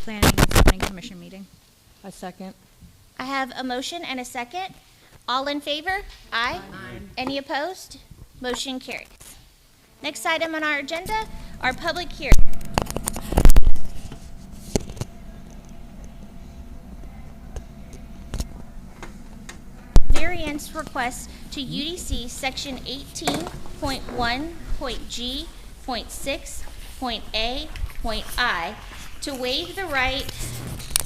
Planning and Zoning Commission meeting. A second. I have a motion and a second. All in favor? Aye. Any opposed? Motion carries. Next item on our agenda, our public hearing. Variance request to UDC Section 18.1.G.6.A.I to waive the right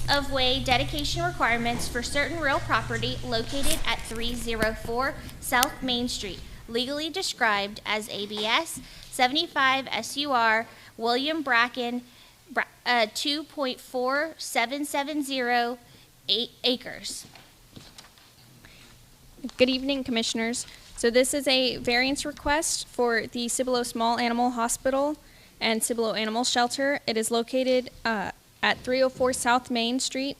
of way dedication requirements for certain real property located at 304 South Main Street, legally described as ABS 75 SUR William Bracken, 2.4770 acres. Good evening, Commissioners. So this is a variance request for the Cibolo Small Animal Hospital and Cibolo Animal Shelter. It is located at 304 South Main Street.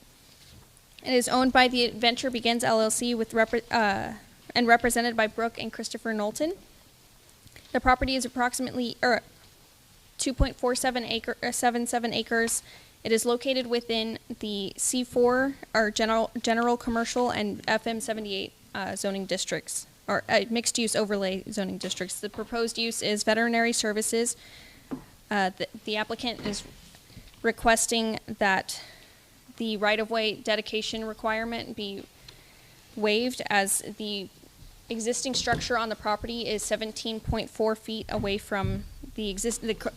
It is owned by the Adventure Begins LLC with and represented by Brooke and Christopher Knowlton. The property is approximately 2.77 acres. It is located within the C4 or general commercial and FM 78 zoning districts, or mixed-use overlay zoning districts. The proposed use is veterinary services. The applicant is requesting that the right-of-way dedication requirement be waived, as the existing structure on the property is 17.4 feet away from the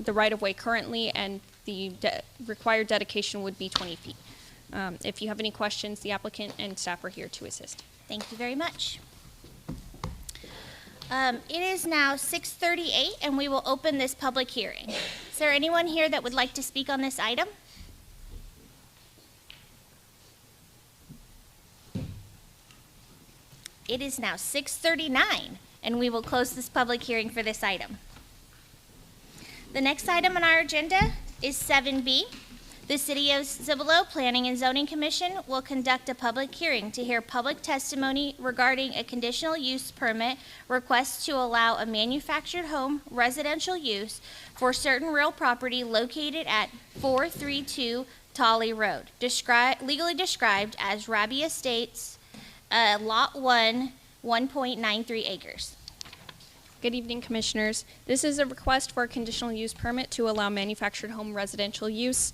right-of-way currently, and the required dedication would be 20 feet. If you have any questions, the applicant and staff are here to assist. Thank you very much. It is now 6:38, and we will open this public hearing. Is there anyone here that would like to speak on this item? It is now 6:39, and we will close this public hearing for this item. The next item on our agenda is 7B. The City of Cibolo Planning and Zoning Commission will conduct a public hearing to hear public testimony regarding a conditional use permit request to allow a manufactured home residential use for certain real property located at 432 Tolly Road, legally described as Raby Estates, Lot 1, 1.93 acres. Good evening, Commissioners. This is a request for a conditional use permit to allow manufactured home residential use.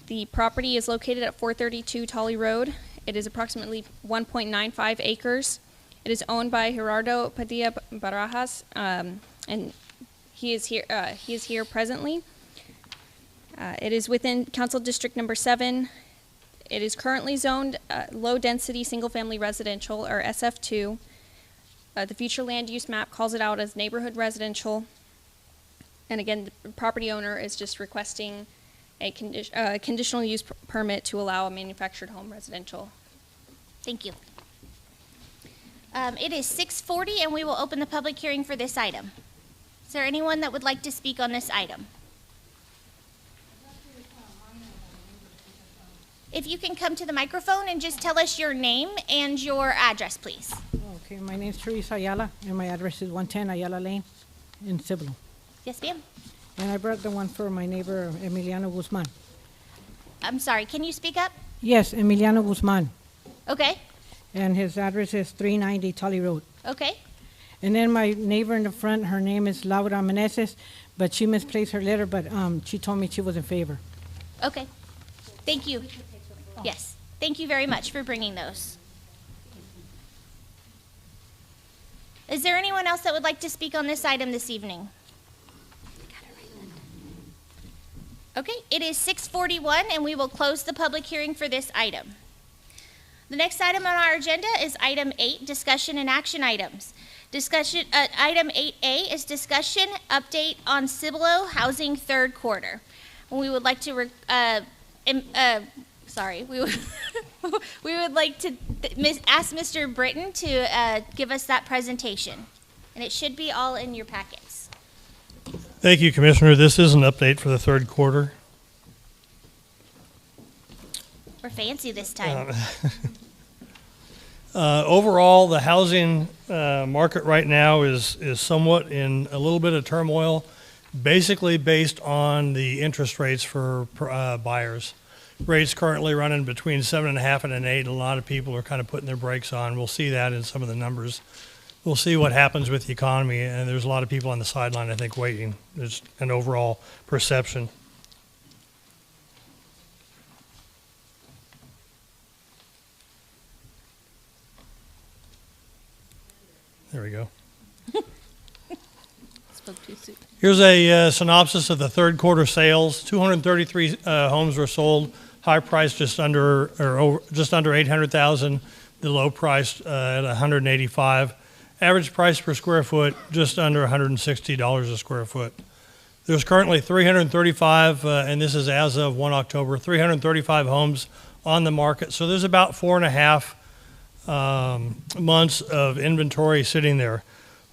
The property is located at 432 Tolly Road. It is approximately 1.95 acres. It is owned by Gerardo Padilla Barajas, and he is here presently. It is within Council District Number 7. It is currently zoned low-density single-family residential, or SF2. The future land use map calls it out as neighborhood residential. And again, the property owner is just requesting a conditional use permit to allow a manufactured home residential. Thank you. It is 6:40, and we will open the public hearing for this item. Is there anyone that would like to speak on this item? If you can come to the microphone and just tell us your name and your address, please. Okay, my name is Teresa Ayala, and my address is 110 Ayala Lane in Cibolo. Yes, ma'am. And I brought the one for my neighbor, Emiliano Guzman. I'm sorry, can you speak up? Yes, Emiliano Guzman. Okay, And his address is 390 Tully Road. okay. And then my neighbor in the front, her name is Laura Meneses, but she misplaced her letter, but she told me she was in favor. Okay. Thank you. Yes. Thank you very much for bringing those. Is there anyone else that would like to speak on this item this evening? Okay, it is 6:41, and we will close the public hearing for this item. The next item on our agenda is item 8, discussion and action items. Item 8A is discussion update on Cibolo housing third quarter. We would like to, we would like to ask Mr. Britton to give us that presentation. And it should be all in your packets. Thank you, Commissioner. This is an update for the third quarter. We're fancy this time. Overall, the housing market right now is somewhat in a little bit of turmoil, basically based on the interest rates for buyers. Rates currently running between 7.5 and an 8. A lot of people are kind of putting their brakes on. We'll see that in some of the numbers. We'll see what happens with the economy, and there's a lot of people on the sideline, I think, waiting. There's an overall perception. There we go. Spoke too soon. Here's a synopsis of the third quarter sales. 233 homes were sold. High price just under just under 800,000. The low price at 185. Average price per square foot just under $160 a square foot. There's currently 335, and this is as of 1 October, 335 homes on the market. So there's about 4.5 months of inventory sitting there.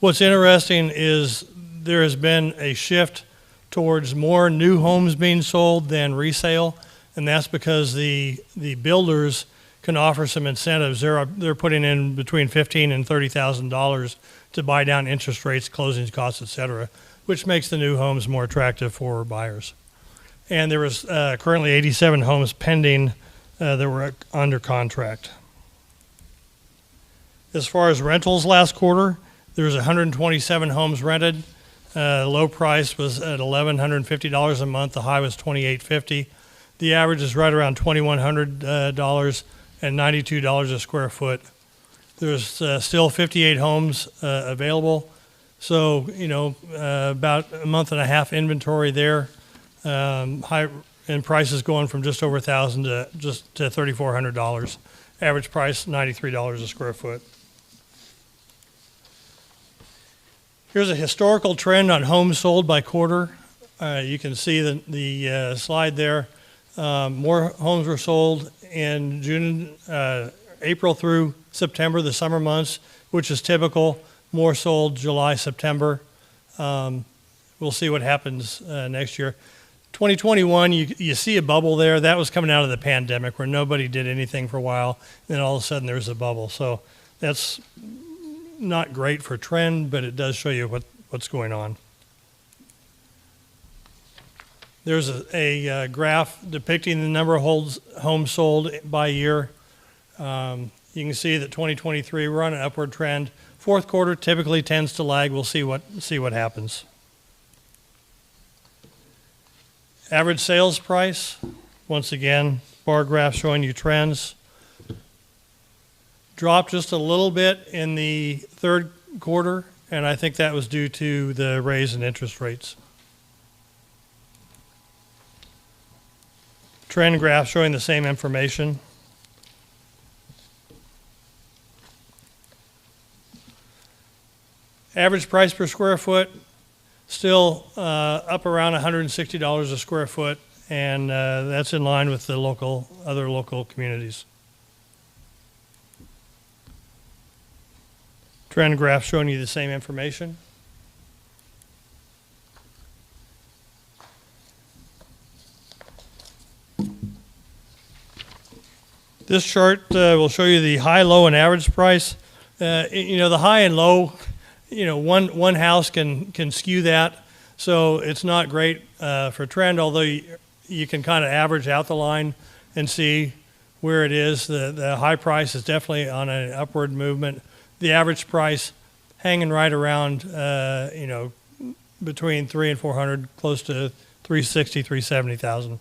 What's interesting is there has been a shift towards more new homes being sold than resale, and that's because the builders can offer some incentives. They're putting in between $15,000 and $30,000 to buy down interest rates, closing costs, et cetera, which makes the new homes more attractive for buyers. And there was currently 87 homes pending that were under contract. As far as rentals last quarter, there was 127 homes rented. Low price was at $1,150 a month. The high was $2,850. The average is right around $2,100 and $92 a square foot. There's still 58 homes available. So, about a month and a half inventory there. High and prices going from just over $1,000 to just to $3,400. Average price $93 a square foot. Here's a historical trend on homes sold by quarter. You can see the slide there. More homes were sold in June, April through September, the summer months, which is typical. More sold July, September. We'll see what happens next year. 2021, you see a bubble there. That was coming out of the pandemic where nobody did anything for a while. Then all of a sudden there's a bubble. So that's not great for trend, but it does show you what's going on. There's a graph depicting the number of homes sold by year. You can see that 2023, we're on an upward trend. Fourth quarter typically tends to lag. We'll see what happens. Average sales price, once again, bar graph showing you trends. Dropped just a little bit in the third quarter, and I think that was due to the raise in interest rates. Trend graph showing the same information. Average price per square foot, still up around $160 a square foot, and that's in line with the other local communities. Trend graph showing you the same information. This chart will show you the high, low, and average price. The high and low, one house can skew that, so it's not great for trend, although you can kind of average out the line and see where it is. The high price is definitely on an upward movement. The average price hanging right around, between $300,000 and $400,000, close to $360,000, $370,000.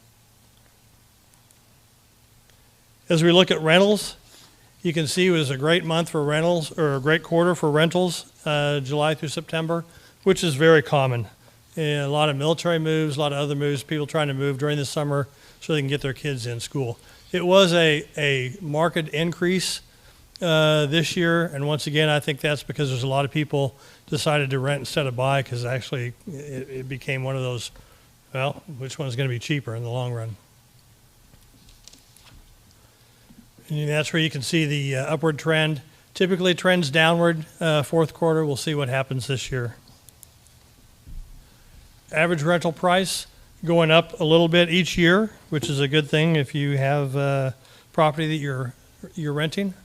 As we look at rentals, you can see it was a great month for rentals, or a great quarter for rentals, July through September, which is very common. A lot of military moves, a lot of other moves, people trying to move during the summer so they can get their kids in school. It was a market increase this year, and once again, I think that's because there's a lot of people decided to rent instead of buy, because actually it became one of those, well, which one's going to be cheaper in the long run? And that's where you can see the upward trend. Typically trends downward fourth quarter. We'll see what happens this year. Average rental price going up a little bit each year, which is a good thing if you have property that you're renting.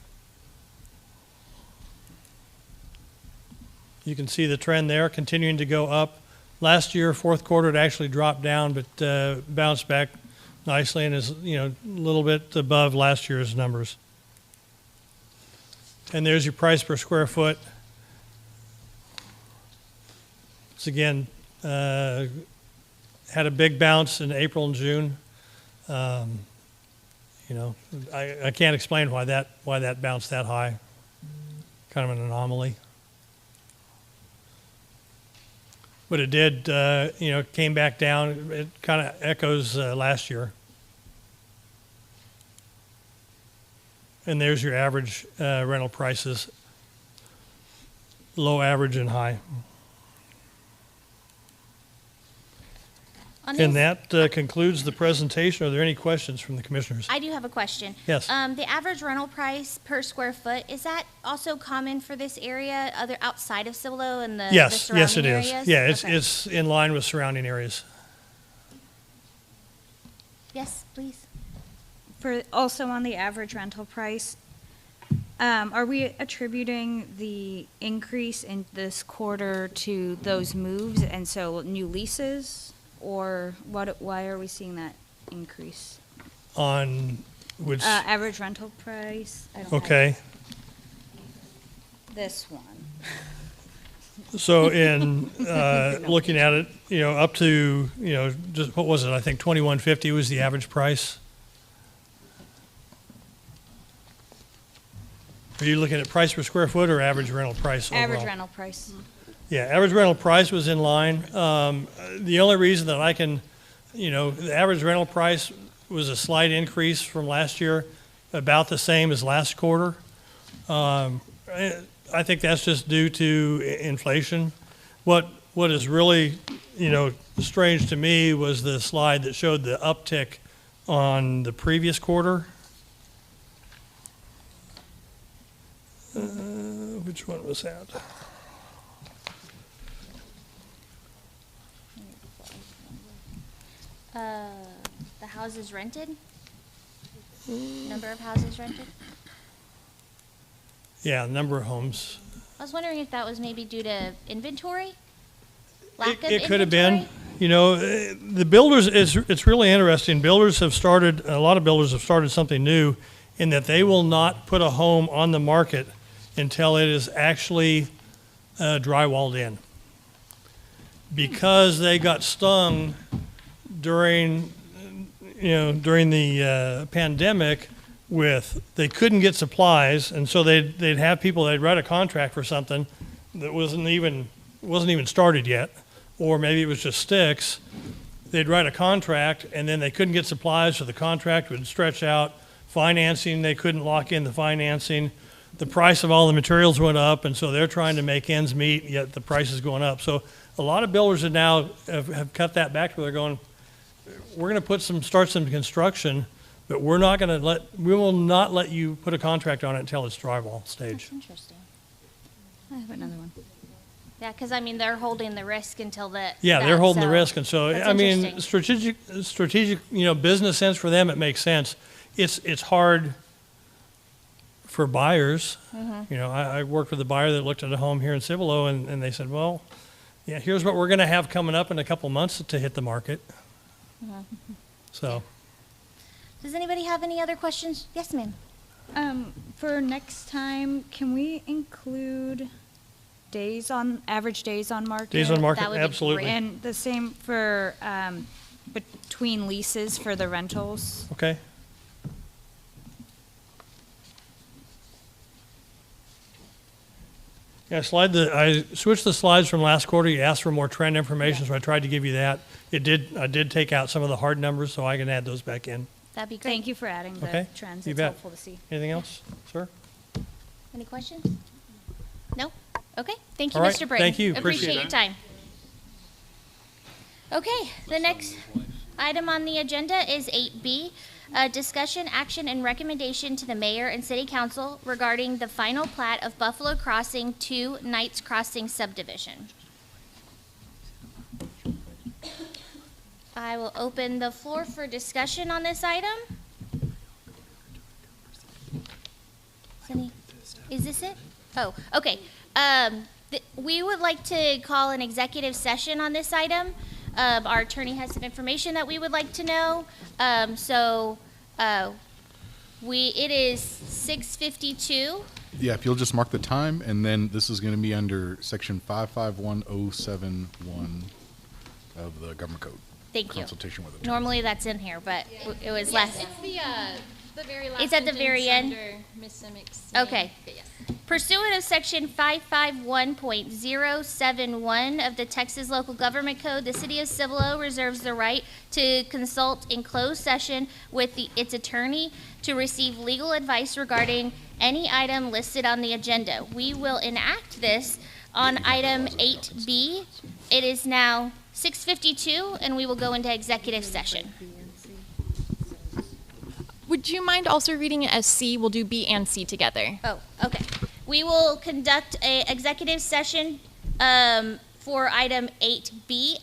You can see the trend there continuing to go up. Last year, fourth quarter, it actually dropped down, but bounced back nicely and is, a little bit above last year's numbers. And there's your price per square foot. It's again, had a big bounce in April and June. I can't explain why that bounced that high. Kind of an anomaly. But it did, came back down. It kind of echoes last year. And there's your average rental prices, low, average, and high. And that concludes the presentation. Are there any questions from the commissioners? I do have a question. Yes. The average rental price per square foot, is that also common for this area, outside of Cibolo and the Yes, surrounding yes, it is. areas? Yeah, Okay. it's in line with surrounding areas. Yes, please. For also on the average rental price, are we attributing the increase in this quarter to those moves and so new leases? Or why are we seeing that increase? On which, Average rental price? I don't have okay. this one. So in looking at it, up to, just what was it? I think $21.50 was the average price. Are you looking at price per square foot or average rental price overall? Average rental price. Yeah, average rental price was in line. The only reason that I can, the average rental price was a slight increase from last year, about the same as last quarter. I think that's just due to inflation. What is really, strange to me was the slide that showed the uptick on the previous quarter. Which one was that? The houses rented? Number of houses rented? Yeah, number of homes. I was wondering if that was maybe due to inventory? Lack of It could have been. inventory? The builders, it's really interesting. A lot of builders have started something new in that they will not put a home on the market until it is actually drywalled in. Because they got stung during the pandemic they couldn't get supplies, and so they'd have people, they'd write a contract for something that wasn't even started yet, or maybe it was just sticks. They'd write a contract, and then they couldn't get supplies, so the contract would stretch out. Financing, they couldn't lock in the financing. The price of all the materials went up, and so they're trying to make ends meet, yet the price is going up. So a lot of builders have cut that back, where they're going, we're going to start some construction, but we will not let you put a contract on it until it's drywall stage. That's interesting. I have another one. Yeah, because they're holding the risk until They're holding the risk, and so that's strategic, business sense for them, it makes sense. It's hard for buyers. Mm-hmm. I worked with a buyer that looked at a home here in Cibolo, and they said, well, yeah, here's what we're going to have coming up in a couple months to hit the market. Mm-hmm. So. Does anybody have any other questions? Yes, ma'am. For next time, can we include average days on market? Days on market, That would be absolutely. And the same for between leases for the rentals? Okay. Yeah, I switched the slides from last quarter. You asked for more trend information, so I tried to give you that. I did take out some of the hard numbers, so I can add those back in. That'd be great. Thank you for adding the Okay, trends. you It's bet. helpful to see. Anything else, sir? Any questions? No? Okay. Thank you, All right, Mr. Britton. thank you. Appreciate your time. Okay, the next item on the agenda is 8B, discussion, action, and recommendation to the mayor and city council regarding the final plat of Buffalo Crossing 2 Knights Crossing subdivision. I will open the floor for discussion on this item. Is this it? Oh, okay. We would like to call an executive session on this item. Our attorney has some information that we would like to know. It is 6:52. Yeah, if you'll just mark the time, and then this is going to be under section 551071 of the government code. Thank you. Consultation with attorney. Normally that's in here, but it was less. It's the very last It's at the very end? under Ms. Simick's Okay. name. Yes. Pursuant of section 551.071 of the Texas Local Government Code, the city of Cibolo reserves the right to consult in closed session with its attorney to receive legal advice regarding any item listed on the agenda. We will enact this on item 8B. It is now 6:52, and we will go into executive session. Would you mind also reading it as C? We'll do B and C together. Oh, okay. We will conduct a executive session for item 8B.